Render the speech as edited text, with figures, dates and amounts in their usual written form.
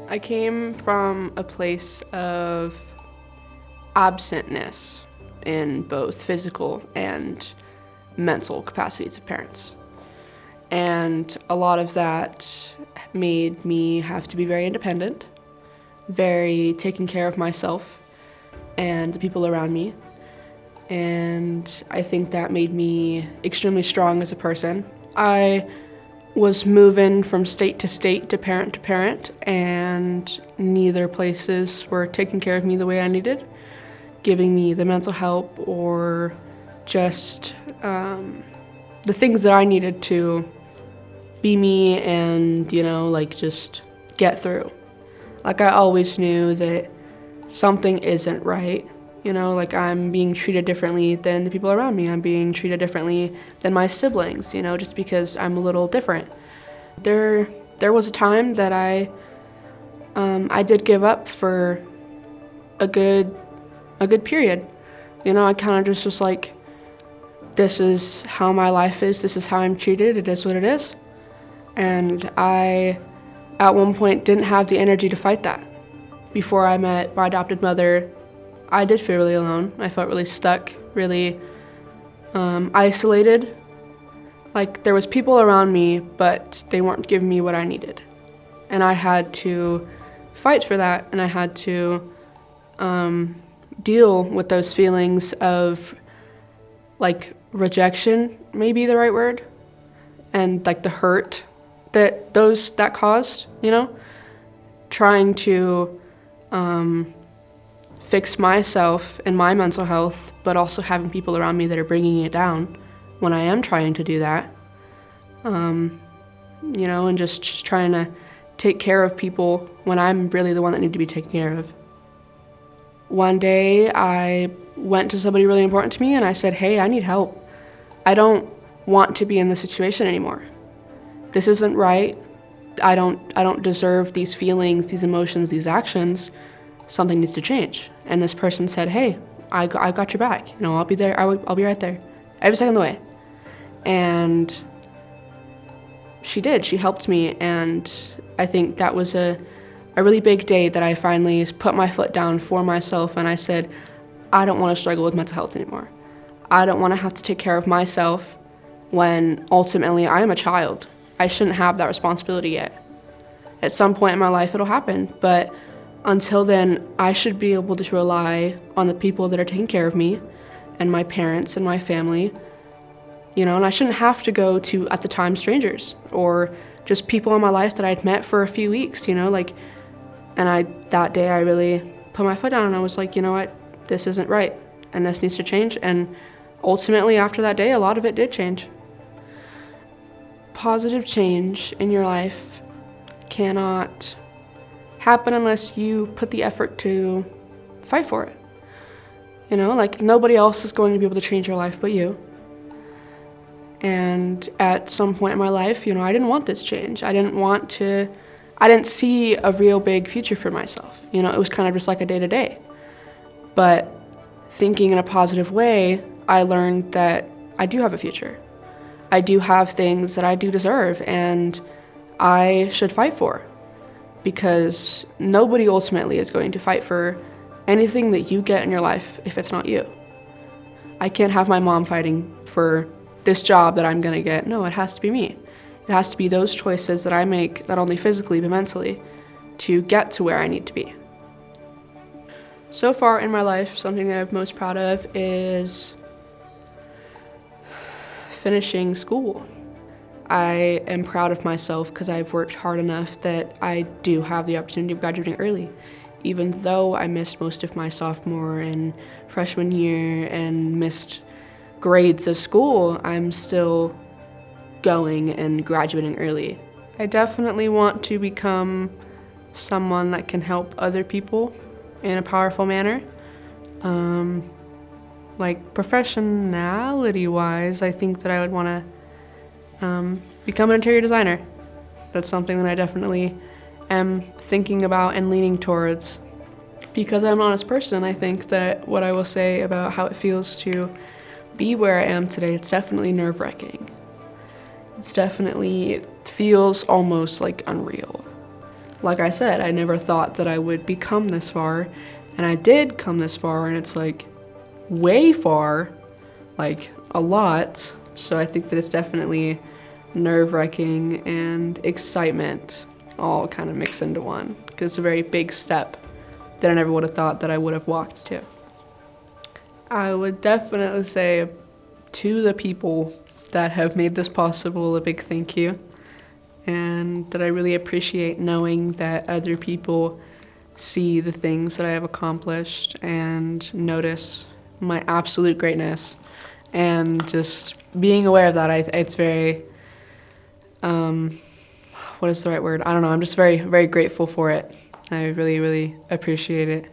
I came from a place of absentness in both physical and mental capacities of parents. And a lot of that made me have to be very independent, very taking care of myself and the people around me. And I think that made me extremely strong as a person. I was moving from state to state, to parent, and neither places were taking care of me the way I needed, giving me the mental help or just the things that I needed to be me and, just get through. Like, I always knew that something isn't right. I'm being treated differently than the people around me. I'm being treated differently than my siblings, just because I'm a little different. There was a time that I did give up for a good period. I kind of just was like, this is how my life is. This is how I'm treated. It is what it is. And I, at one point, didn't have the energy to fight that. Before I met my adopted mother, I did feel really alone. I felt really stuck, really isolated. Like, there was people around me, but they weren't giving me what I needed. And I had to fight for that, and I had to deal with those feelings of, rejection, maybe the right word, and, the hurt that caused, trying to fix myself and my mental health, but also having people around me that are bringing it down when I am trying to do that, and just trying to take care of people when I'm really the one that need to be taken care of. One day I went to somebody really important to me and I said, hey, I need help. I don't want to be in this situation anymore. This isn't right. I don't deserve these feelings, these emotions, these actions. Something needs to change. And this person said, hey, I got your back. I'll be there. I'll be right there every second of the way. And she did. She helped me. And I think that was a really big day that I finally put my foot down for myself. And I said, I don't want to struggle with mental health anymore. I don't want to have to take care of myself when ultimately I am a child. I shouldn't have that responsibility yet. At some point in my life, it'll happen. But until then, I should be able to rely on the people that are taking care of me and my parents and my family, and I shouldn't have to go to, at the time, strangers or just people in my life that I'd met for a few weeks, and that day I really put my foot down and I was like, you know what, this isn't right and this needs to change. And ultimately, after that day, a lot of it did change. Positive change in your life cannot happen unless you put the effort to fight for it. Nobody else is going to be able to change your life but you. And at some point in my life, I didn't want this change. I didn't see a real big future for myself. It was kind of just like a day-to-day. But thinking in a positive way, I learned that I do have a future. I do have things that I do deserve and I should fight for. Because nobody ultimately is going to fight for anything that you get in your life if it's not you. I can't have my mom fighting for this job that I'm going to get. No, it has to be me. It has to be those choices that I make, not only physically but mentally, to get to where I need to be. So far in my life, something that I'm most proud of is finishing school. I am proud of myself because I've worked hard enough that I do have the opportunity of graduating early. Even though I missed most of my sophomore and freshman year and missed grades of school, I'm still going and graduating early. I definitely want to become someone that can help other people in a powerful manner. Professionality-wise, I think that I would want to become an interior designer. That's something that I definitely am thinking about and leaning towards. Because I'm an honest person, I think that what I will say about how it feels to be where I am today, it's definitely nerve-wracking. It feels almost like unreal. like I said, I never thought that I would become this far, and I did come this far, and it's like way far, like a lot. So I think that it's definitely nerve-wracking and excitement all kind of mixed into one, because it's a very big step that I never would have thought that I would have walked to. I would definitely say to the people that have made this possible, a big thank you, and that I really appreciate knowing that other people see the things that I have accomplished and notice my absolute greatness, and just being aware of that, it's very, what is the right word? I don't know, I'm just very, very grateful for it. I really, really appreciate it.